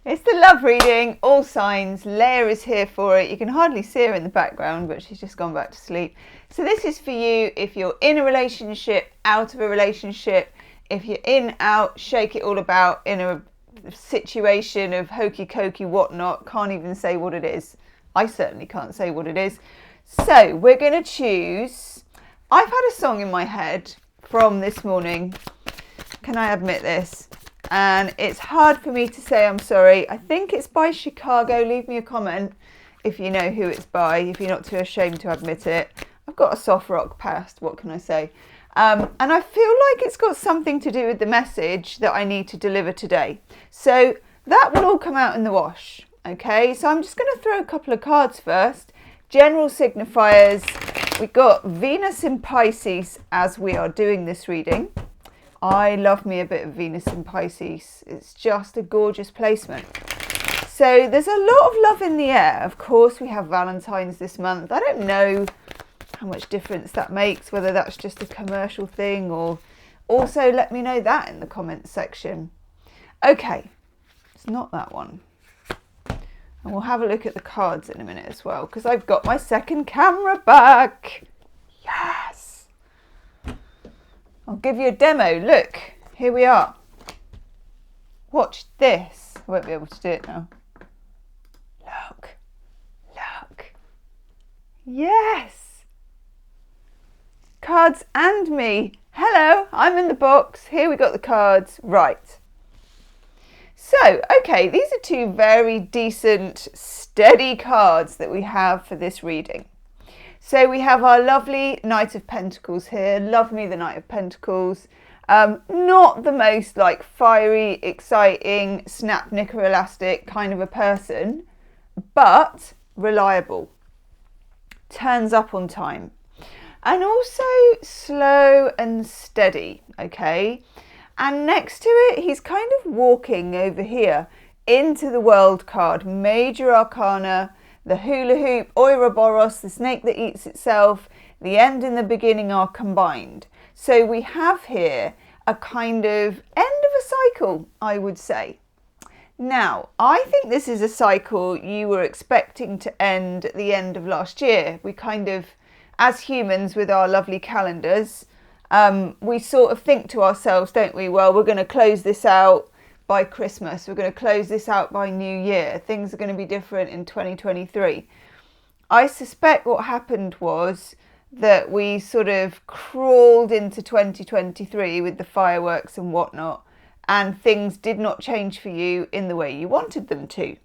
It's the love reading, all signs. Leah is here for it. You can hardly see her in the background, but she's just gone back to sleep. So this is for you if you're in a relationship, out of a relationship, if you're in, out, shake it all about, in a situation of hokey cokey whatnot. Can't even say what it is. I certainly can't say what it is. So we're going to choose. I've had a song in my head from this morning. Can I admit this? And it's hard for me to say I'm sorry. I think it's by Chicago. Leave me a comment if you know who it's by, if you're not too ashamed to admit it. I've got a soft rock past, what can I say? And I feel like it's got something to do with the message that I need to deliver today. So that will all come out in the wash, okay? So I'm just going to throw a couple of cards first. General signifiers. We've got Venus in Pisces as we are doing this reading. I love me a bit of Venus in Pisces. It's just a gorgeous placement. So there's a lot of love in the air. Of course, we have Valentine's this month. I don't know how much difference that makes, whether that's just a commercial thing or also let me know that in the comments section. Okay, it's not that one. And we'll have a look at the cards in a minute as well, because I've got my second camera back. Yes. I'll give you a demo. Look, here we are. Watch this. I won't be able to do it now. Look. Look. Yes. Cards and me. Hello, I'm in the box. Here we got the cards. Right. So, okay, these are two very decent, steady cards that we have for this reading. So we have our lovely Knight of Pentacles here. Love me the Knight of Pentacles. Not the most like fiery, exciting, snap, knicker, elastic kind of a person, but reliable. Turns up on time. And also slow and steady, okay? And next to it, he's kind of walking over here into the World card, Major Arcana, the hula hoop, Ouroboros, the snake that eats itself, the end and the beginning are combined. So we have here a kind of end of a cycle, I would say. Now, I think this is a cycle you were expecting to end at the end of last year. We kind of, as humans with our lovely calendars, we sort of think to ourselves, don't we? Well, we're going to close this out by Christmas. We're going to close this out by New Year. Things are going to be different in 2023. I suspect what happened was that we sort of crawled into 2023 with the fireworks and whatnot, and things did not change for you in the way you wanted them to.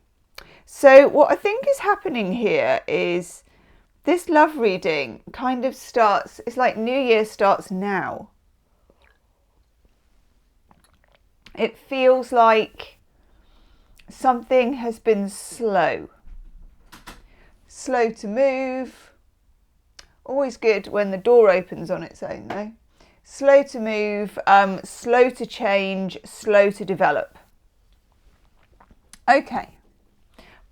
So what I think is happening here is this love reading kind of starts, it's like New Year starts now. It feels like something has been slow. Slow to move. Always good when the door opens on its own though. Slow to move, slow to change, slow to develop. Okay.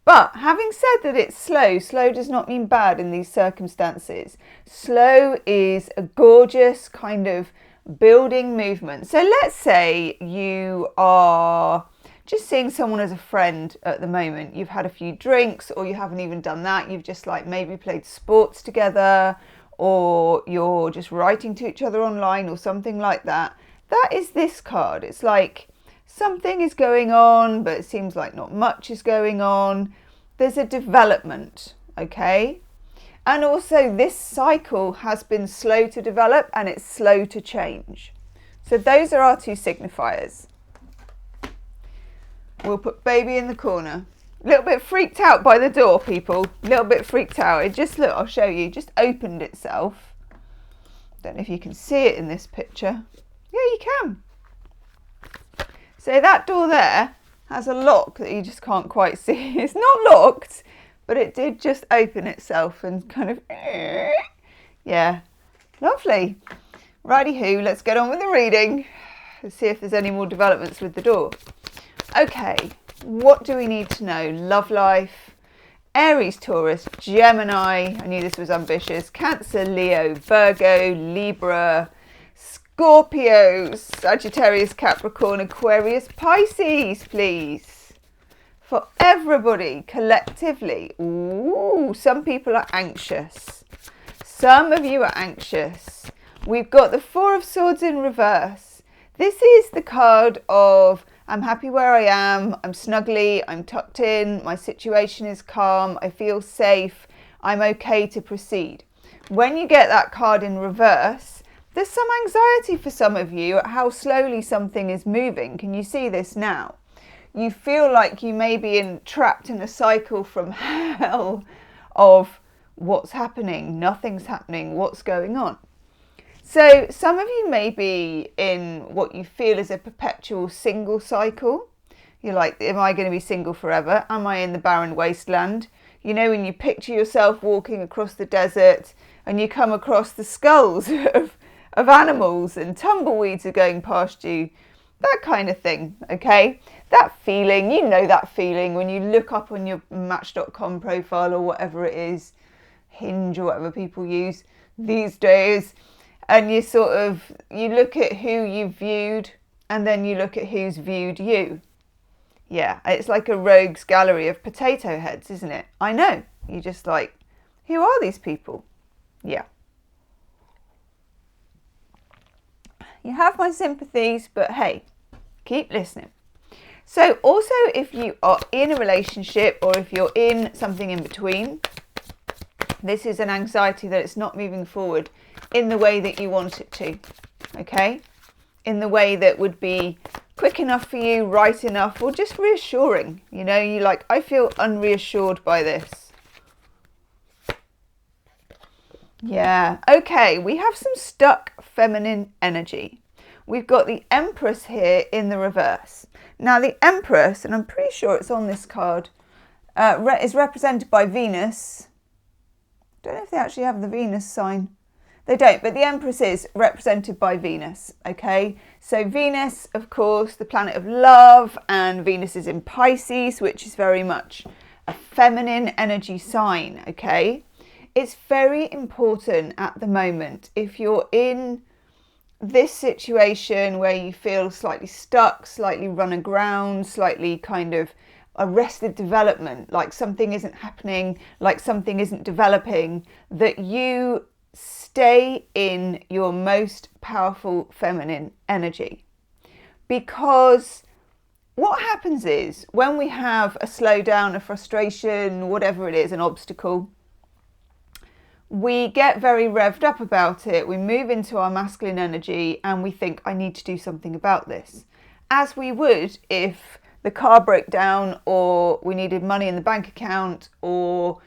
But having said that it's slow, slow does not mean bad in these circumstances. Slow is a gorgeous kind of building movement. So let's say you are just seeing someone as a friend at the moment. You've had a few drinks, or you haven't even done that. You've just like maybe played sports together, or you're just writing to each other online or something like that. That is this card. It's like something is going on, but it seems like not much is going on. There's a development, okay? And also this cycle has been slow to develop and it's slow to change. So those are our two signifiers. We'll put baby in the corner. A little bit freaked out by the door, people. A little bit freaked out. It just, look, I'll show you, just opened itself. Don't know if you can see it in this picture. Yeah, you can. So that door there has a lock that you just can't quite see. It's not locked, but it did just open itself and kind of, yeah, lovely. Righty-hoo, let's get on with the reading. Let's see if there's any more developments with the door. Okay, what do we need to know? Love life, Aries, Taurus, Gemini, I knew this was ambitious, Cancer, Leo, Virgo, Libra, Scorpio, Sagittarius, Capricorn, Aquarius, Pisces, please. for everybody collectively. Ooh, some people are anxious. Some of you are anxious. We've got the Four of Swords in reverse. This is the card of I'm happy where I am, I'm snuggly, I'm tucked in, my situation is calm, I feel safe, I'm okay to proceed. When you get that card in reverse, there's some anxiety for some of you at how slowly something is moving. Can you see this now? You feel like you may be trapped in a cycle from hell of what's happening, nothing's happening, what's going on. So some of you may be in what you feel is a perpetual single cycle. You're like, am I going to be single forever? Am I in the barren wasteland? You know, when you picture yourself walking across the desert and you come across the skulls of animals and tumbleweeds are going past you, that kind of thing, okay? That feeling, you know that feeling when you look up on your Match.com profile or whatever it is, Hinge or whatever people use these days, and you look at who you viewed and then you look at who's viewed you. Yeah, it's like a rogues gallery of potato heads, isn't it? I know. You're just like, who are these people? Yeah. You have my sympathies, but hey, keep listening. So also if you are in a relationship or if you're in something in between, this is an anxiety that it's not moving forward in the way that you want it to, okay? In the way that would be quick enough for you, right enough, or just reassuring. You know, you like, I feel unreassured by this. Yeah, okay, we have some stuck feminine energy. We've got the Empress here in the reverse. Now the Empress, and I'm pretty sure it's on this card, is represented by Venus. I don't know if they actually have the Venus sign. They don't, but the Empress is represented by Venus, okay? So Venus, of course, the planet of love, and Venus is in Pisces, which is very much a feminine energy sign, okay? It's very important at the moment, if you're in this situation where you feel slightly stuck, slightly run aground, slightly kind of arrested development, like something isn't happening, like something isn't developing, that you stay in your most powerful feminine energy. Because what happens is when we have a slowdown, a frustration, whatever it is, an obstacle, we get very revved up about it. We move into our masculine energy and we think, I need to do something about this. As we would if the car broke down or we needed money in the bank account or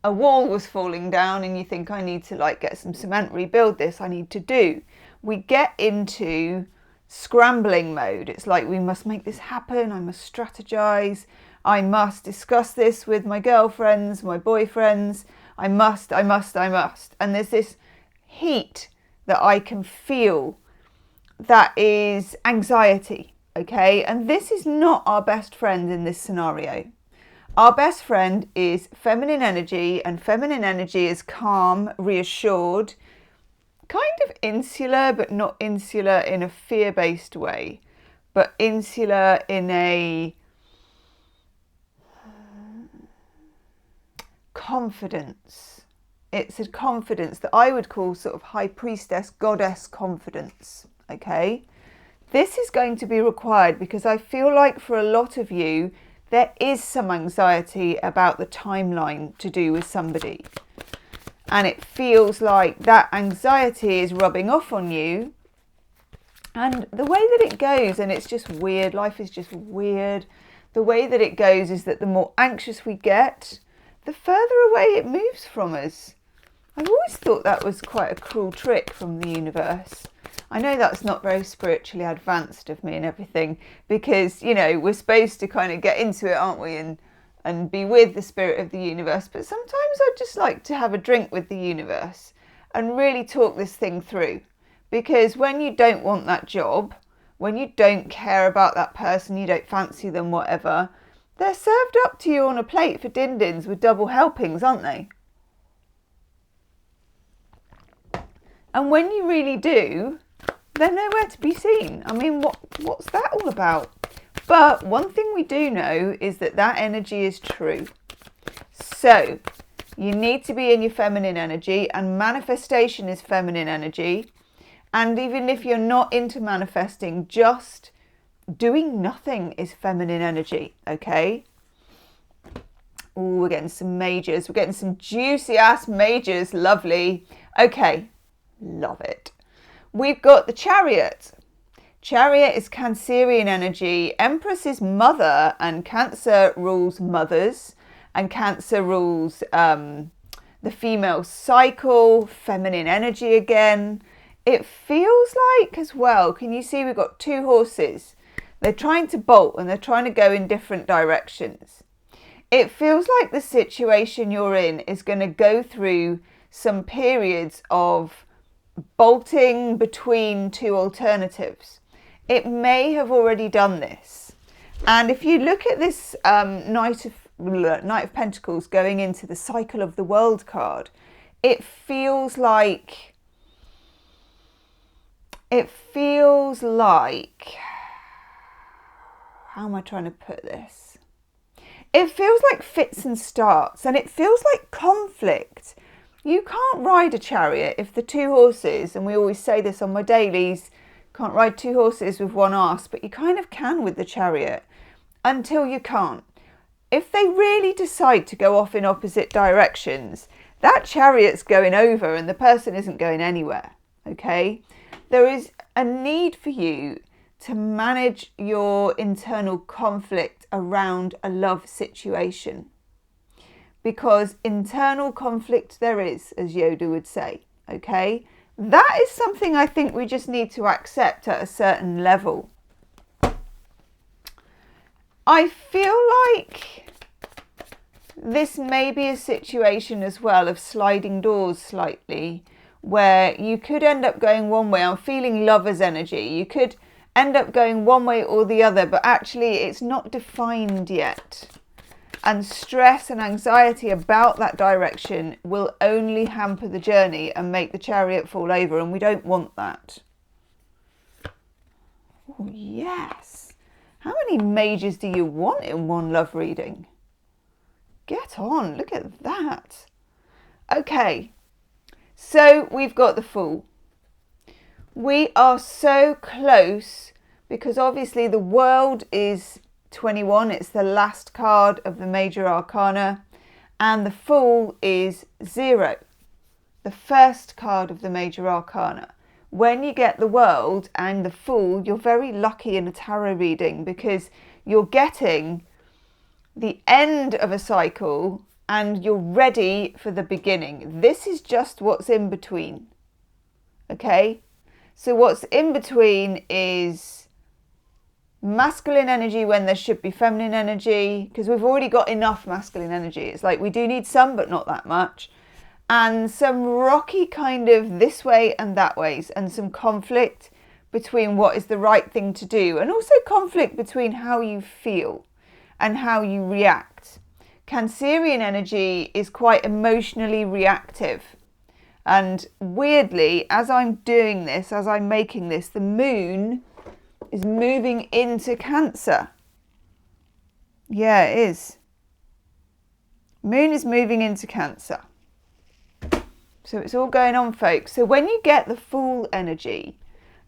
a wall was falling down and you think, I need to like get some cement, rebuild this, I need to do. We get into scrambling mode. It's like, we must make this happen, I must strategize, I must discuss this with my girlfriends, my boyfriends, I must. And there's this heat that I can feel that is anxiety, okay? And this is not our best friend in this scenario. Our best friend is feminine energy, and feminine energy is calm, reassured, kind of insular, but not insular in a fear-based way, but insular in a confidence. It's a confidence that I would call sort of high priestess, goddess confidence, okay? This is going to be required because I feel like for a lot of you, there is some anxiety about the timeline to do with somebody. And it feels like that anxiety is rubbing off on you. And the way that it goes, and it's just weird, life is just weird. The way that it goes is that the more anxious we get, the further away it moves from us. I've always thought that was quite a cruel trick from the universe. I know that's not very spiritually advanced of me and everything, because, you know, we're supposed to kind of get into it, aren't we, and be with the spirit of the universe. But sometimes I'd just like to have a drink with the universe and really talk this thing through. Because when you don't want that job, when you don't care about that person, you don't fancy them, whatever, they're served up to you on a plate for din-dins with double helpings, aren't they? And when you really do, they're nowhere to be seen. I mean, what's that all about? But one thing we do know is that that energy is true. So you need to be in your feminine energy, and manifestation is feminine energy. And even if you're not into manifesting, just doing nothing is feminine energy, okay? Oh, we're getting some majors. We're getting some juicy ass majors. Lovely. Okay, love it. We've got the chariot. Chariot is Cancerian energy. Empress is mother, and Cancer rules mothers, and Cancer rules the female cycle, feminine energy again. It feels like as well, can you see we've got two horses? They're trying to bolt and they're trying to go in different directions. It feels like the situation you're in is going to go through some periods of bolting between two alternatives. It may have already done this. And if you look at this Knight of Pentacles going into the Cycle of the World card, it feels like, how am I trying to put this? It feels like fits and starts, and it feels like conflict. You can't ride a chariot if the two horses, and we always say this on my dailies, can't ride two horses with one arse, but you kind of can with the chariot until you can't. If they really decide to go off in opposite directions, that chariot's going over and the person isn't going anywhere, okay? There is a need for you to manage your internal conflict around a love situation. Because internal conflict there is, as Yoda would say, okay? That is something I think we just need to accept at a certain level. I feel like this may be a situation as well of sliding doors slightly, where you could end up going one way. I'm feeling lover's energy. You could end up going one way or the other, but actually it's not defined yet. And stress and anxiety about that direction will only hamper the journey and make the chariot fall over, and we don't want that. Oh, yes. How many majors do you want in one love reading? Get on, look at that. Okay, so we've got the Fool. We are so close because obviously the World is 21. It's the last card of the major arcana, and the Fool is 0, the first card of the major arcana. When you get the World and the Fool, you're very lucky in a tarot reading because you're getting the end of a cycle and you're ready for the beginning. This is just what's in between, okay? So what's in between is masculine energy when there should be feminine energy, because we've already got enough masculine energy. It's like we do need some, but not that much. And some rocky kind of this way and that ways, and some conflict between what is the right thing to do, and also conflict between how you feel and how you react. Cancerian energy is quite emotionally reactive. And weirdly, as I'm doing this, as I'm making this, the moon is moving into Cancer. Yeah, it is. Moon is moving into Cancer. So it's all going on, folks. So when you get the Fool energy,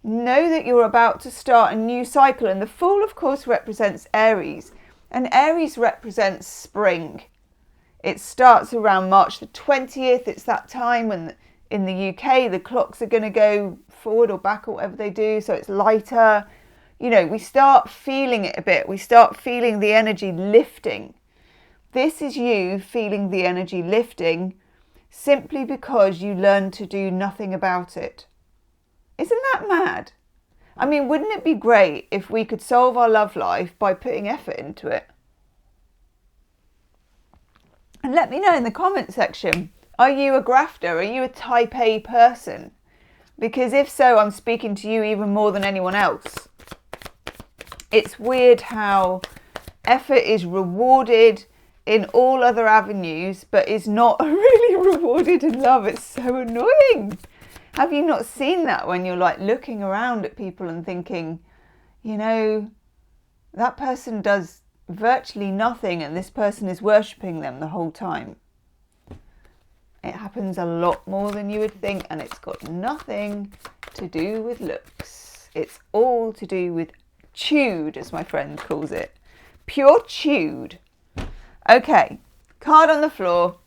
know that you're about to start a new cycle. And the Fool, of course, represents Aries. And Aries represents spring. It starts around March the 20th. It's that time when in the UK, the clocks are going to go forward or back or whatever they do. So it's lighter. You know, we start feeling it a bit. We start feeling the energy lifting. This is you feeling the energy lifting simply because you learn to do nothing about it. Isn't that mad? I mean, wouldn't it be great if we could solve our love life by putting effort into it? And let me know in the comment section, are you a grafter? Are you a type A person? Because if so, I'm speaking to you even more than anyone else. It's weird how effort is rewarded in all other avenues, but is not really rewarded in love. It's so annoying. Have you not seen that when you're like looking around at people and thinking, you know, that person does virtually nothing and this person is worshipping them the whole time. It happens a lot more than you would think, and it's got nothing to do with looks. It's all to do with chewed, as my friend calls it. Pure chewed. Okay, card on the floor.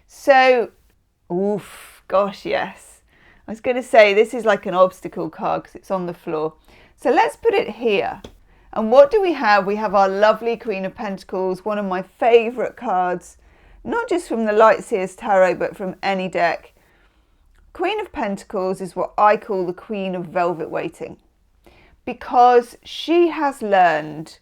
So, oof, gosh, yes. I was going to say this is like an obstacle card because it's on the floor. So let's put it here. And what do we have? We have our lovely Queen of Pentacles, one of my favourite cards, not just from the Lightseers Tarot, but from any deck. Queen of Pentacles is what I call the Queen of Velvet Waiting, because she has learned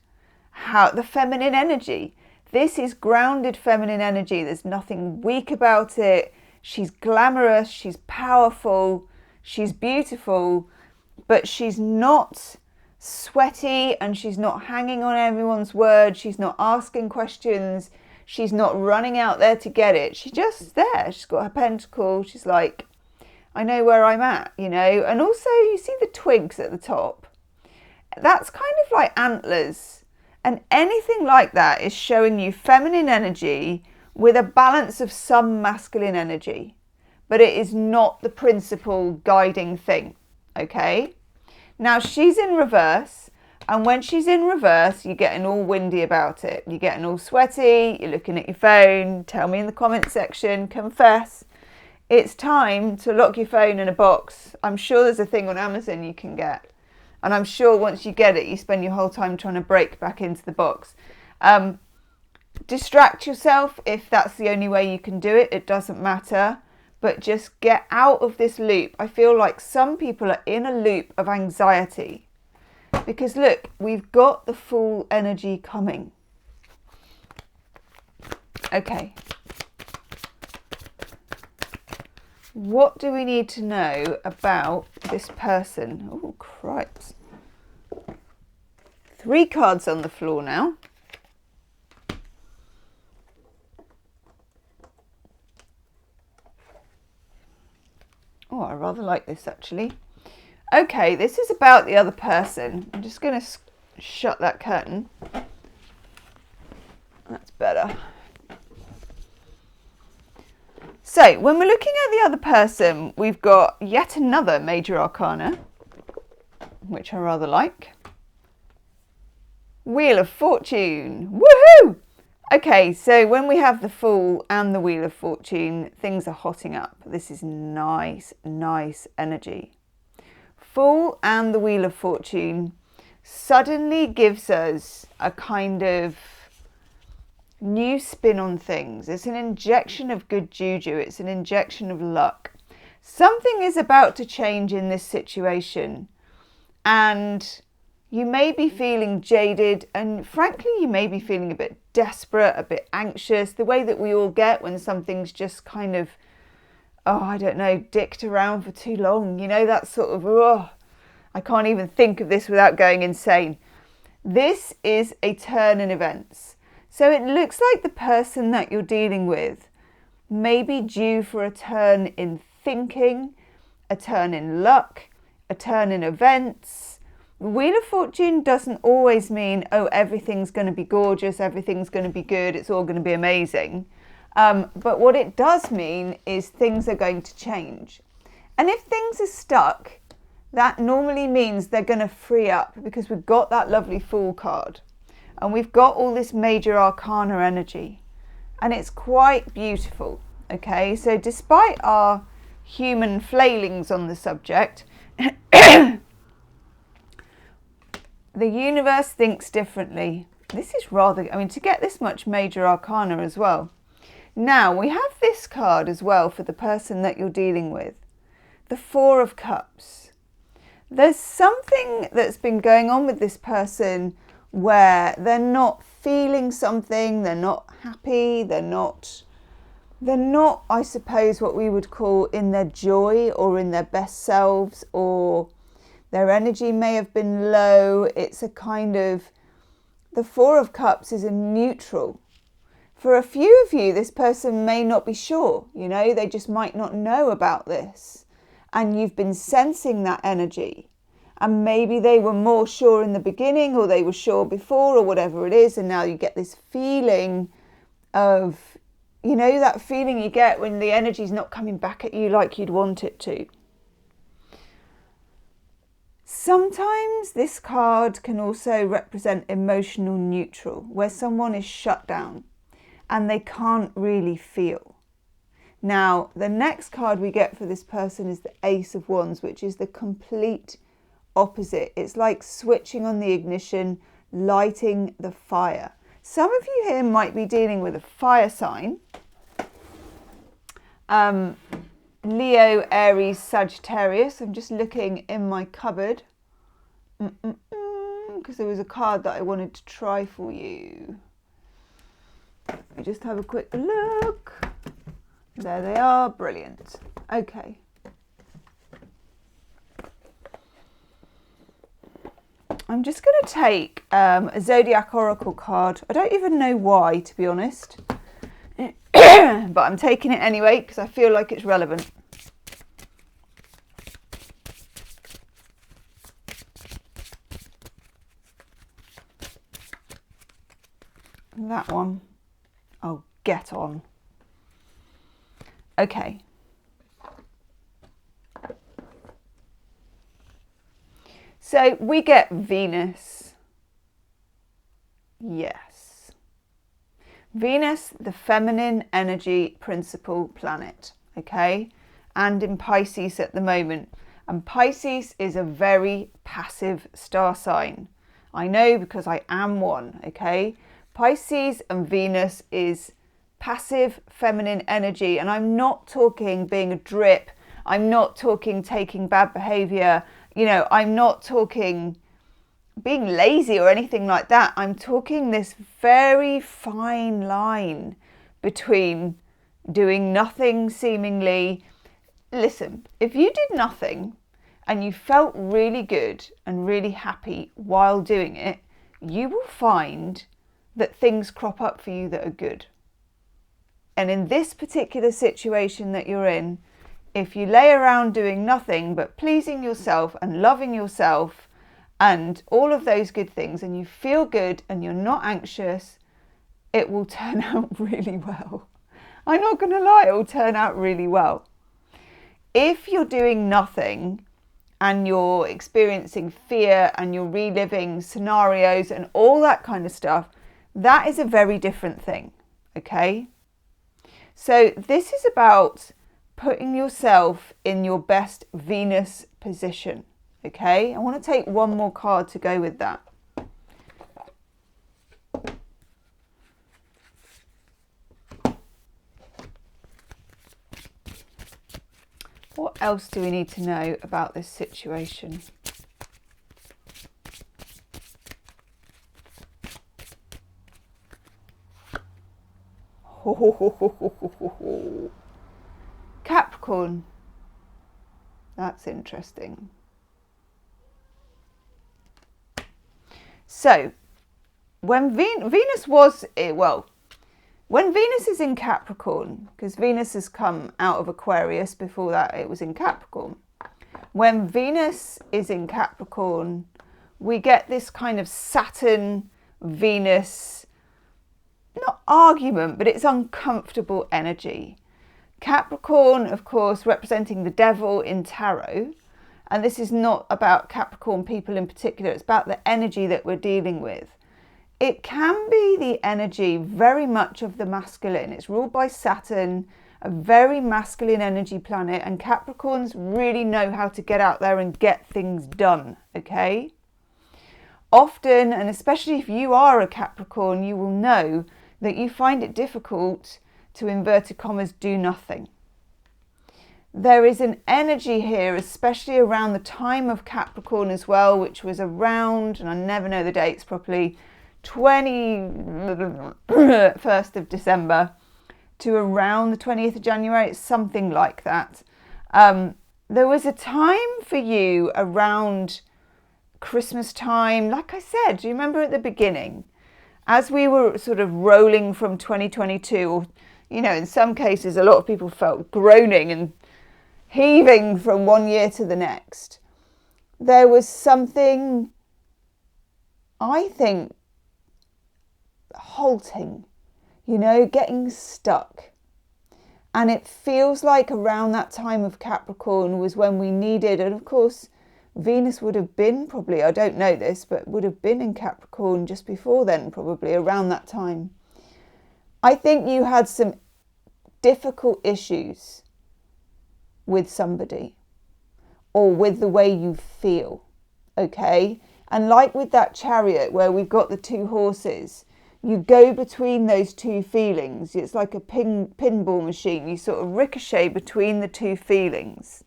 how the feminine energy. This is grounded feminine energy. There's nothing weak about it. She's glamorous, she's powerful, she's beautiful, but she's not sweaty and she's not hanging on everyone's word. She's not asking questions. She's not running out there to get it. She's just there. She's got her pentacle. She's like, I know where I'm at, you know. And also you see the twigs at the top. That's kind of like antlers. And anything like that is showing you feminine energy with a balance of some masculine energy. But it is not the principal guiding thing, okay? Now she's in reverse. And when she's in reverse, you're getting all windy about it. You're getting all sweaty. You're looking at your phone. Tell me in the comment section. Confess. It's time to lock your phone in a box. I'm sure there's a thing on Amazon you can get. And I'm sure once you get it, you spend your whole time trying to break back into the box. Distract yourself if that's the only way you can do it. It doesn't matter. But just get out of this loop. I feel like some people are in a loop of anxiety. Because look, we've got the full energy coming. Okay. What do we need to know about this person? Oh, cripes. 3 cards on the floor now. Oh, I rather like this actually. Okay, this is about the other person. I'm just going to shut that curtain. That's better. So, when we're looking at the other person, we've got yet another major arcana, which I rather like. Wheel of Fortune. Woohoo! Okay, so when we have the Fool and the Wheel of Fortune, things are hotting up. This is nice, nice energy. Fool and the Wheel of Fortune suddenly gives us a kind of new spin on things. It's an injection of good juju. It's an injection of luck. Something is about to change in this situation, and you may be feeling jaded, and frankly you may be feeling a bit desperate, a bit anxious, the way that we all get when something's just kind of, oh, I don't know, dicked around for too long, you know, that sort of, oh, I can't even think of this without going insane. This is a turn in events. So it looks like the person that you're dealing with may be due for a turn in thinking, a turn in luck, a turn in events. The Wheel of Fortune doesn't always mean, oh, everything's going to be gorgeous, everything's going to be good, it's all going to be amazing. But what it does mean is things are going to change. And if things are stuck, that normally means they're going to free up, because we've got that lovely Fool card. And we've got all this major arcana energy. And it's quite beautiful. Okay, so despite our human flailings on the subject, the universe thinks differently. This is rather, I mean, to get this much major arcana as well. Now, we have this card as well for the person that you're dealing with. The Four of Cups. There's something that's been going on with this person where they're not feeling something, they're not happy, they're not, I suppose, what we would call in their joy or in their best selves, or their energy may have been low. It's a kind of, the Four of Cups is a neutral. For a few of you, this person may not be sure, you know, they just might not know about this. And you've been sensing that energy. And maybe they were more sure in the beginning, or they were sure before, or whatever it is. And now you get this feeling of, you know, that feeling you get when the energy's not coming back at you like you'd want it to. Sometimes this card can also represent emotional neutral, where someone is shut down and they can't really feel. Now, the next card we get for this person is the Ace of Wands, which is the complete opposite. It's like switching on the ignition, lighting the fire. Some of you here might be dealing with a fire sign. Leo, Aries, Sagittarius. I'm just looking in my cupboard because there was a card that I wanted to try for you. Let me just have a quick look. There they are. Brilliant. Okay. I'm just going to take a Zodiac Oracle card. I don't even know why, to be honest. But I'm taking it anyway because I feel like it's relevant. That one. Oh, get on. Okay. So we get Venus. Yes. Venus, the feminine energy principal planet, okay? And in Pisces at the moment. And Pisces is a very passive star sign. I know because I am one, okay? Pisces and Venus is passive feminine energy. And I'm not talking being a drip. I'm not talking taking bad behavior. You know, I'm not talking being lazy or anything like that. I'm talking this very fine line between doing nothing seemingly. Listen, if you did nothing and you felt really good and really happy while doing it, you will find that things crop up for you that are good. And in this particular situation that you're in, if you lay around doing nothing but pleasing yourself and loving yourself and all of those good things, and you feel good and you're not anxious, it will turn out really well. I'm not going to lie, it will turn out really well. If you're doing nothing and you're experiencing fear and you're reliving scenarios and all that kind of stuff, that is a very different thing, okay? So this is about putting yourself in your best Venus position, okay? I want to take one more card to go with that. What else do we need to know about this situation? Capricorn. That's interesting. So, when Venus was, when Venus is in Capricorn, because Venus has come out of Aquarius, before that it was in Capricorn. When Venus is in Capricorn, we get this kind of Saturn-Venus, not argument, but it's uncomfortable energy. Capricorn, of course, representing the devil in tarot. And this is not about Capricorn people in particular. It's about the energy that we're dealing with. It can be the energy very much of the masculine. It's ruled by Saturn, a very masculine energy planet. And Capricorns really know how to get out there and get things done, okay? Often, and especially if you are a Capricorn, you will know that you find it difficult to, inverted commas, do nothing. There is an energy here, especially around the time of Capricorn as well, which was around, and I never know the dates properly, 21st of December to around the 20th of January. It's something like that. There was a time for you around Christmas time, like I said, do you remember at the beginning, as we were sort of rolling from 2022, or, you know, in some cases, a lot of people felt groaning and heaving from one year to the next. there was something, I think, halting, you know, getting stuck. And it feels like around that time of Capricorn was when we needed, and of course, Venus would have been probably, I don't know this, but would have been in Capricorn just before then, probably around that time. I think you had some difficult issues with somebody or with the way you feel, okay? And like with that chariot where we've got the two horses, you go between those two feelings. It's like a pinball machine. You sort of ricochet between the two feelings.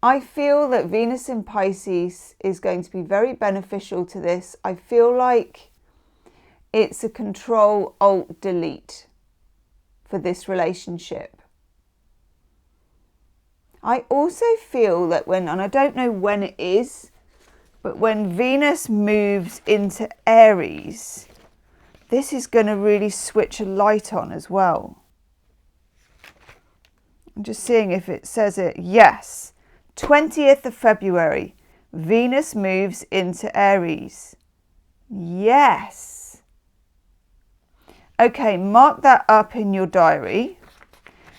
I feel that Venus in Pisces is going to be very beneficial to this. I feel like it's a control, alt, delete for this relationship. I also feel that when, and I don't know when it is, but when Venus moves into Aries, this is going to really switch a light on as well. I'm just seeing if it says it. Yes, 20th of February, Venus moves into Aries. Yes. Okay, mark that up in your diary.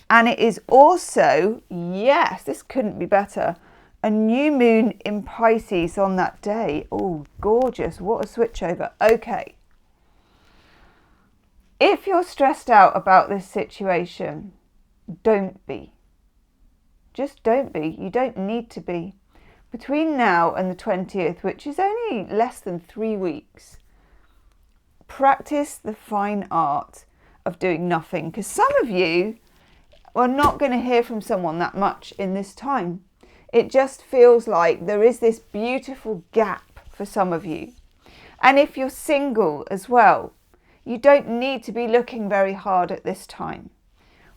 And it is also, yes, this couldn't be better, a new moon in Pisces on that day. Oh, gorgeous. What a switchover. Okay. If you're stressed out about this situation, don't be. Just don't be. You don't need to be. Between now and the 20th, which is only less than 3 weeks, practice the fine art of doing nothing. Because some of you are not going to hear from someone that much in this time. It just feels like there is this beautiful gap for some of you. And if you're single as well, you don't need to be looking very hard at this time.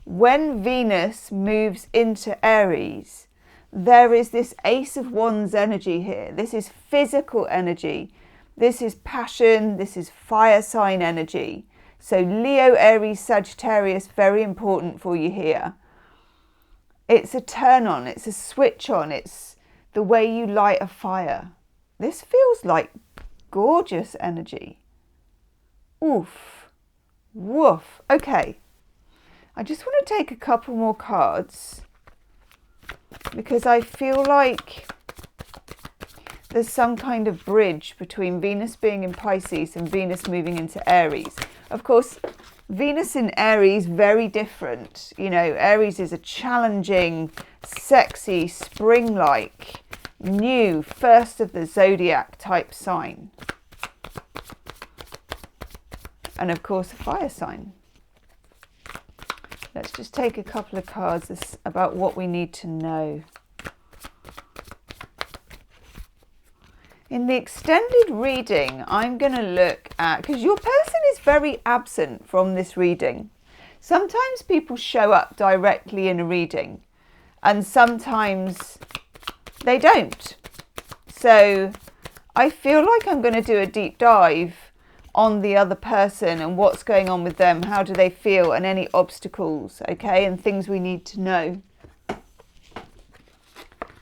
When Venus moves into Aries, there is this Ace of Wands energy here. This is physical energy. This is passion. This is fire sign energy. So Leo, Aries, Sagittarius, very important for you here. It's a turn on, it's a switch on, it's the way you light a fire. This feels like gorgeous energy. Oof, woof. Okay, I just want to take a couple more cards because I feel like there's some kind of bridge between Venus being in Pisces and Venus moving into Aries. Of course, Venus in Aries, very different. You know, Aries is a challenging, sexy, spring-like, new, first of the zodiac type sign. And of course, a fire sign. Let's just take a couple of cards about what we need to know. In the extended reading, I'm going to look at, because your person is very absent from this reading. Sometimes people show up directly in a reading and sometimes they don't. So I feel like I'm going to do a deep dive on the other person and what's going on with them, how do they feel, and any obstacles, okay, and things we need to know.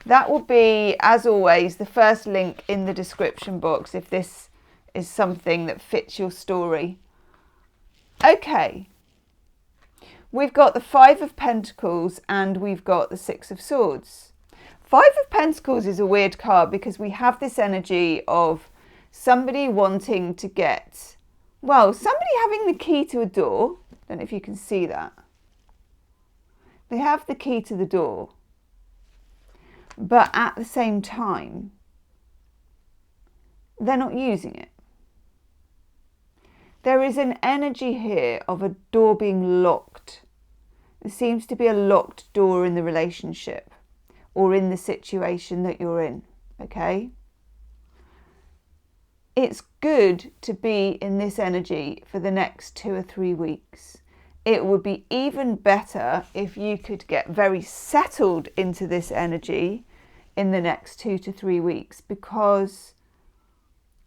That will be, as always, the first link in the description box if this is something that fits your story. Okay, we've got the Five of Pentacles and we've got the Six of Swords. Five of Pentacles is a weird card because we have this energy of somebody wanting to get, well, somebody having the key to a door. Don't know if you can see that. They have the key to the door. But at the same time, they're not using it. There is an energy here of a door being locked. There seems to be a locked door in the relationship or in the situation that you're in, okay? It's good to be in this energy for the next 2 or 3 weeks. It would be even better if you could get very settled into this energy in the next 2 to 3 weeks, because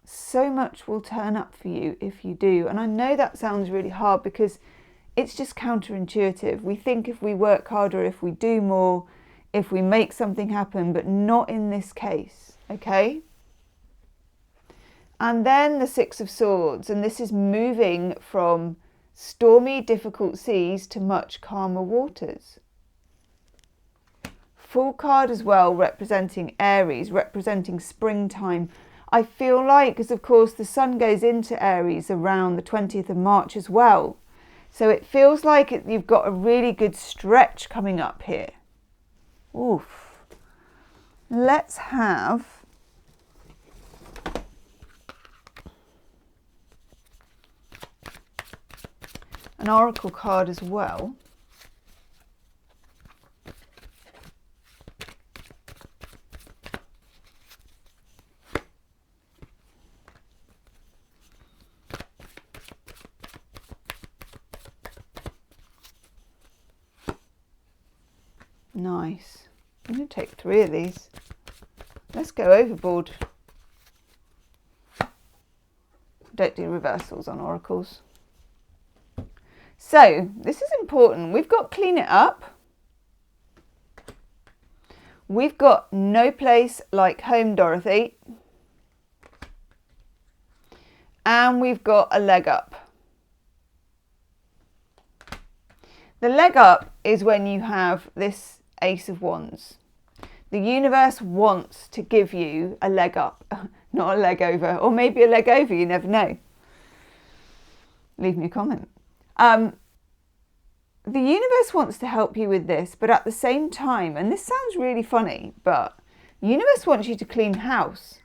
so much will turn up for you if you do. And I know that sounds really hard because it's just counterintuitive. We think if we work harder, if we do more, if we make something happen, but not in this case, okay? And then the Six of Swords, and this is moving from stormy, difficult seas to much calmer waters. Full card as well, representing Aries, representing springtime. I feel like, because of course the sun goes into Aries around the 20th of March as well. So it feels like you've got a really good stretch coming up here. Oof. Let's have an oracle card as well. Nice. I'm going to take 3 of these. Let's go overboard. Don't do reversals on oracles. So, this is important. We've got clean it up. We've got no place like home, Dorothy. And we've got a leg up. The leg up is when you have this Ace of Wands. The universe wants to give you a leg up, not a leg over, or maybe a leg over, you never know. Leave me a comment. The universe wants to help you with this, but at the same time, and this sounds really funny, but the universe wants you to clean house.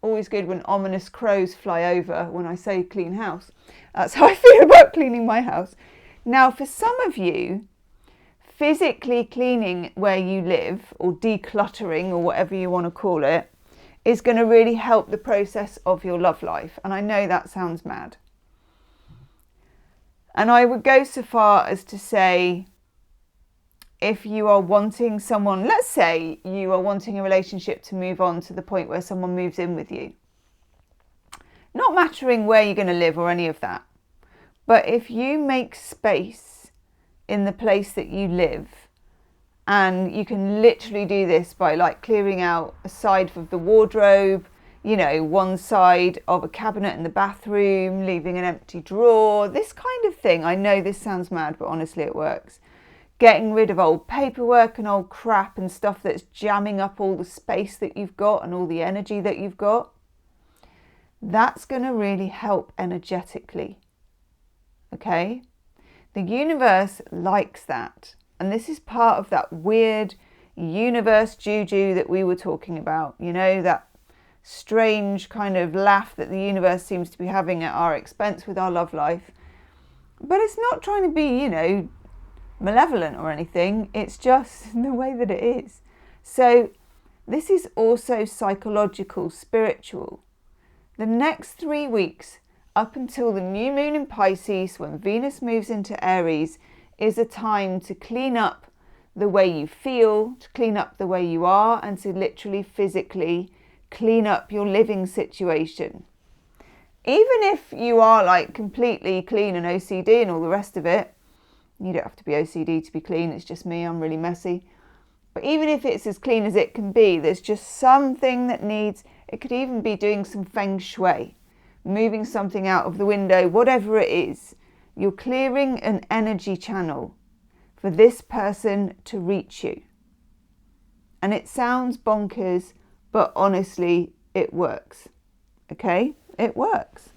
Always good when ominous crows fly over when I say clean house. That's how I feel about cleaning my house. Now, for some of you, physically cleaning where you live, or decluttering, or whatever you want to call it, is going to really help the process of your love life. And I know that sounds mad. And I would go so far as to say, if you are wanting someone, let's say you are wanting a relationship to move on to the point where someone moves in with you. Not mattering where you're going to live or any of that. But if you make space in the place that you live, and you can literally do this by like clearing out a side of the wardrobe, you know, one side of a cabinet in the bathroom, leaving an empty drawer, this kind of thing. I know this sounds mad, but honestly it works. Getting rid of old paperwork and old crap and stuff that's jamming up all the space that you've got and all the energy that you've got. That's going to really help energetically. Okay? The universe likes that. And this is part of that weird universe juju that we were talking about. You know, that strange kind of laugh that the universe seems to be having at our expense with our love life. But it's not trying to be, you know, malevolent or anything. It's just the way that it is. So this is also psychological, spiritual. The next 3 weeks, up until the new moon in Pisces, when Venus moves into Aries, is a time to clean up the way you feel, to clean up the way you are, and to literally physically clean up your living situation. Even if you are like completely clean and OCD and all the rest of it, you don't have to be OCD to be clean, it's just me, I'm really messy. But even if it's as clean as it can be, there's just something that needs, it could even be doing some feng shui, moving something out of the window, whatever it is. You're clearing an energy channel for this person to reach you. And it sounds bonkers, but honestly, it works. Okay? It works.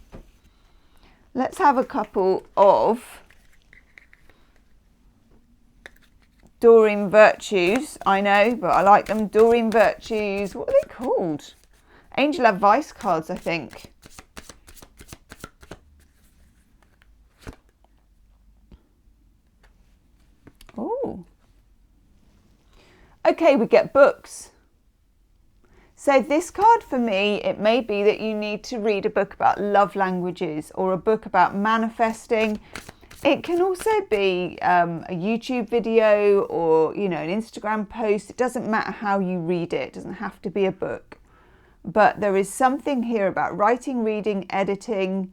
Let's have a couple of Doreen Virtues. I know, but I like them. Doreen Virtues. What are they called? Angel Advice cards, I think. Oh. Okay, we get books. So this card for me, it may be that you need to read a book about love languages or a book about manifesting. It can also be a YouTube video or, you know, an Instagram post. It doesn't matter how you read it. It doesn't have to be a book. But there is something here about writing, reading, editing,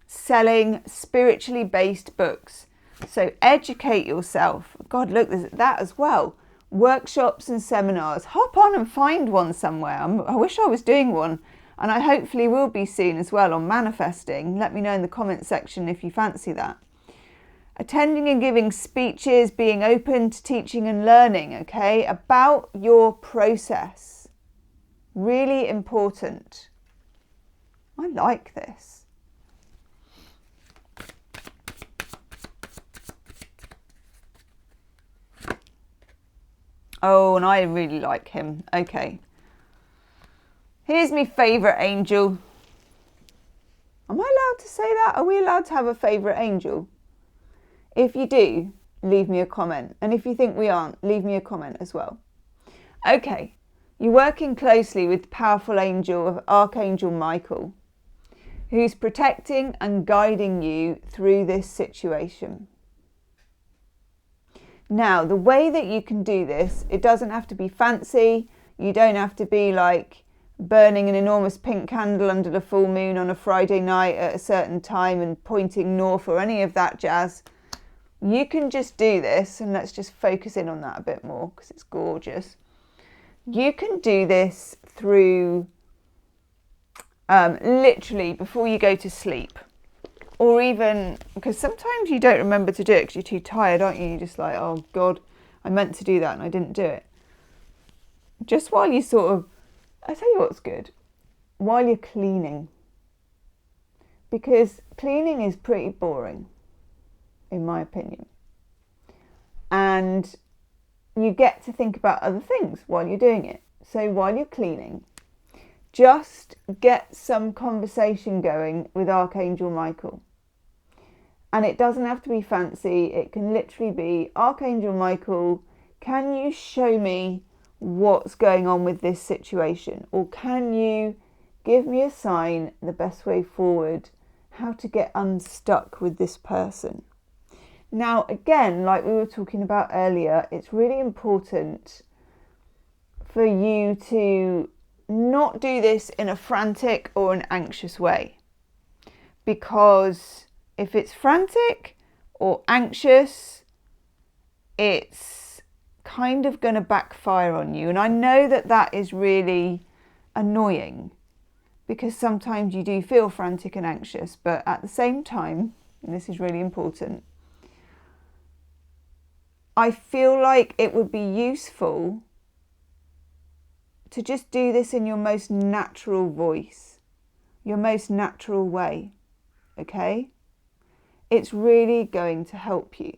selling spiritually based books. So educate yourself. God, look, there's that as well. Workshops and seminars. Hop on and find one somewhere. I wish I was doing one. And I hopefully will be soon as well on manifesting. Let me know in the comment section if you fancy that. Attending and giving speeches, being open to teaching and learning, okay? About your process. Really important. I like this. Oh, and I really like him. Okay. Here's my favourite angel. Am I allowed to say that? Are we allowed to have a favourite angel? If you do, leave me a comment. And if you think we aren't, leave me a comment as well. Okay. You're working closely with the powerful angel of Archangel Michael, who's protecting and guiding you through this situation. Now, the way that you can do this, it doesn't have to be fancy. You don't have to be like burning an enormous pink candle under the full moon on a Friday night at a certain time and pointing north or any of that jazz. You can just do this, and let's just focus in on that a bit more because it's gorgeous. You can do this through literally before you go to sleep. Or even, because sometimes you don't remember to do it because you're too tired, aren't you? You're just like, oh God, I meant to do that and I didn't do it. Just while you sort of, I tell you what's good, while you're cleaning. Because cleaning is pretty boring, in my opinion. And you get to think about other things while you're doing it. So while you're cleaning, just get some conversation going with Archangel Michael. And it doesn't have to be fancy. It can literally be, Archangel Michael, can you show me what's going on with this situation? Or can you give me a sign, the best way forward, how to get unstuck with this person? Now, again, like we were talking about earlier, it's really important for you to not do this in a frantic or an anxious way. Because if it's frantic or anxious, it's kind of going to backfire on you. And I know that that is really annoying because sometimes you do feel frantic and anxious, but at the same time, and this is really important, I feel like it would be useful to just do this in your most natural voice, your most natural way, okay? It's really going to help you.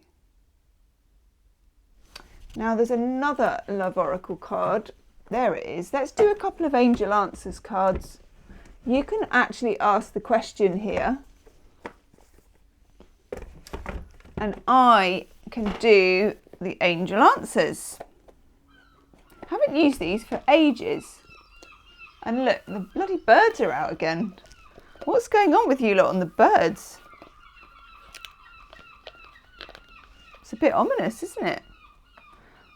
Now there's another Love Oracle card. There it is. Let's do a couple of Angel Answers cards. You can actually ask the question here, and I can do the Angel Answers. Haven't used these for ages. And look, the bloody birds are out again. What's going on with you lot on the birds? It's a bit ominous, isn't it?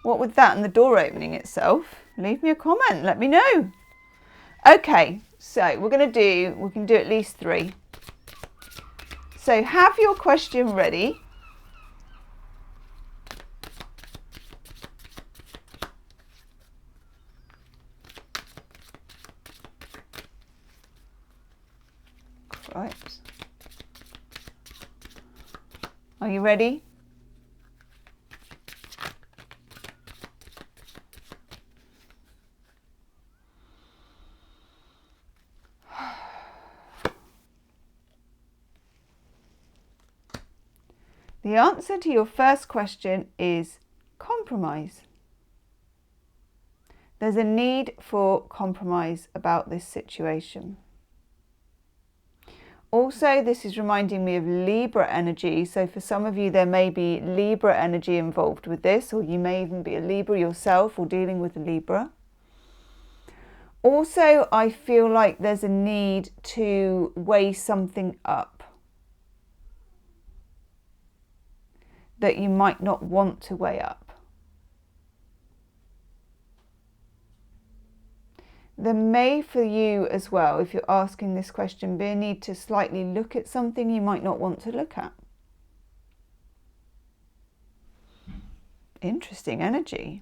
What with that and the door opening itself? Leave me a comment, let me know. Okay, so we can do at least 3. So have your question ready. Right. Are you ready? The answer to your first question is compromise. There's a need for compromise about this situation. Also, this is reminding me of Libra energy. So for some of you, there may be Libra energy involved with this, or you may even be a Libra yourself or dealing with a Libra. Also, I feel like there's a need to weigh something up that you might not want to weigh up. There may, for you as well, if you're asking this question, be a need to slightly look at something you might not want to look at. Interesting energy.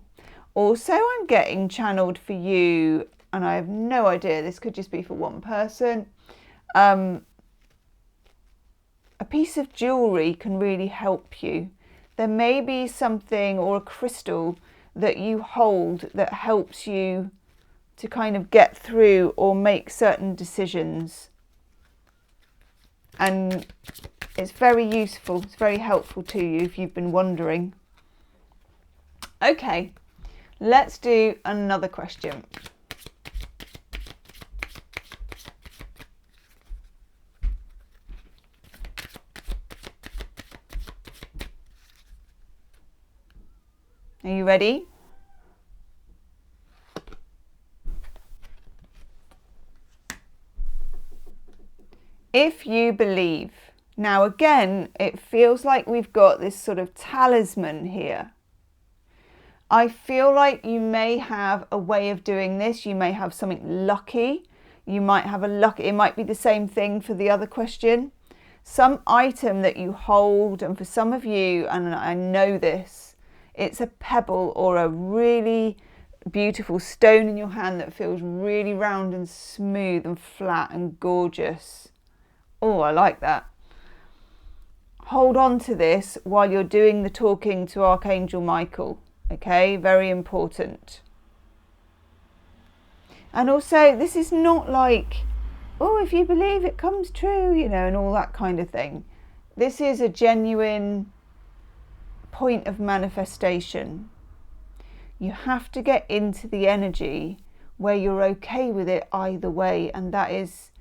Also, I'm getting channeled for you, and I have no idea, this could just be for one person. A piece of jewellery can really help you. There may be something or a crystal that you hold that helps you to kind of get through or make certain decisions. And it's very useful, it's very helpful to you if you've been wondering. Okay, let's do another question. Are you ready? If you believe. Now again, it feels like we've got this sort of talisman here. I feel like you may have a way of doing this. You may have something lucky. You might have a lucky, it might be the same thing for the other question. Some item that you hold, and for some of you, and I know this, it's a pebble or a really beautiful stone in your hand that feels really round and smooth and flat and gorgeous. Oh, I like that. Hold on to this while you're doing the talking to Archangel Michael. Okay, very important. And also, this is not like, oh, if you believe it comes true, you know, and all that kind of thing. This is a genuine point of manifestation. You have to get into the energy where you're okay with it either way, and that is,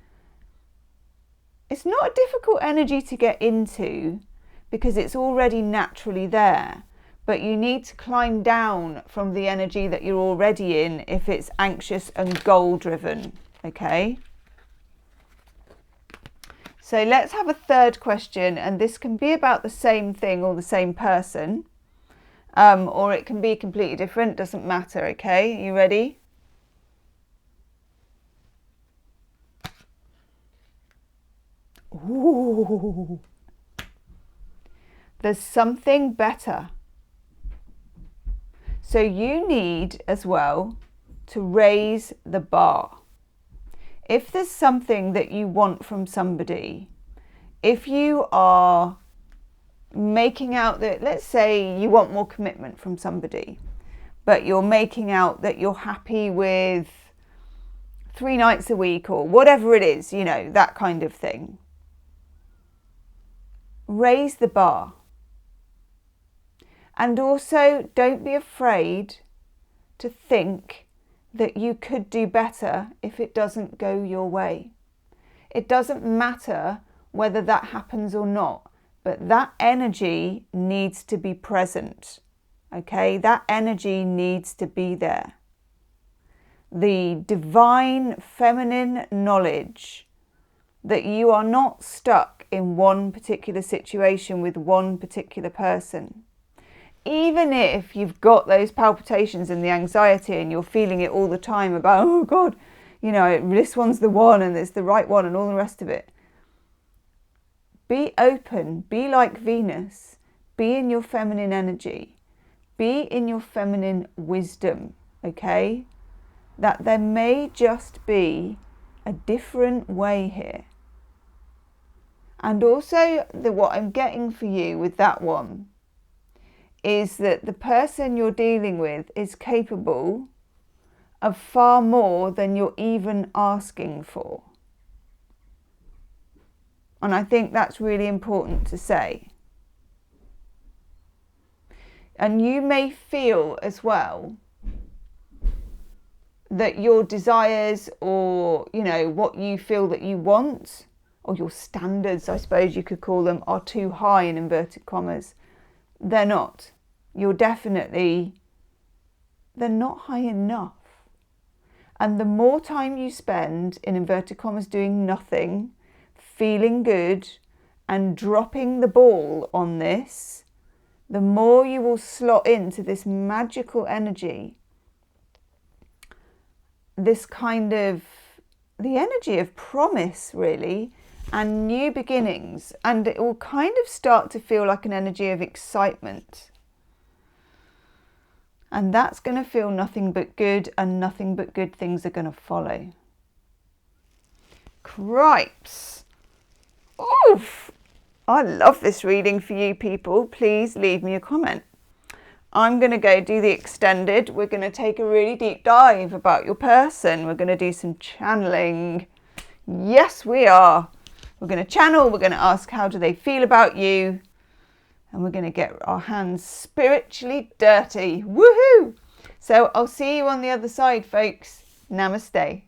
it's not a difficult energy to get into because it's already naturally there, but you need to climb down from the energy that you're already in if it's anxious and goal driven. Okay, so let's have a third question, and this can be about the same thing or the same person, or it can be completely different, doesn't matter. Okay, are you ready? Ooh. There's something better. So you need as well to raise the bar. If there's something that you want from somebody, if you are making out that, let's say you want more commitment from somebody, but you're making out that you're happy with 3 nights a week or whatever it is, you know, that kind of thing. Raise the bar. And also, don't be afraid to think that you could do better if it doesn't go your way. It doesn't matter whether that happens or not, but that energy needs to be present. Okay, that energy needs to be there. The divine feminine knowledge that you are not stuck in one particular situation with one particular person. Even if you've got those palpitations and the anxiety and you're feeling it all the time about, oh God, you know, this one's the one and it's the right one and all the rest of it. Be open, be like Venus, be in your feminine energy, be in your feminine wisdom, okay? That there may just be a different way here. And also what I'm getting for you with that one is that the person you're dealing with is capable of far more than you're even asking for. And I think that's really important to say. And you may feel as well that your desires, or, you know, what you feel that you want, or your standards, I suppose you could call them, are too high in inverted commas. They're not. You're definitely, they're not high enough. And the more time you spend in inverted commas doing nothing, feeling good and dropping the ball on this, the more you will slot into this magical energy, this kind of, the energy of promise really, and new beginnings, and it will kind of start to feel like an energy of excitement. And that's going to feel nothing but good, and nothing but good things are going to follow. Cripes. Oof. I love this reading for you people. Please leave me a comment. I'm going to go do the extended. We're going to take a really deep dive about your person. We're going to do some channeling. Yes, we are. We're going to channel. We're going to ask how do they feel about you. And we're going to get our hands spiritually dirty. Woohoo! So I'll see you on the other side, folks. Namaste.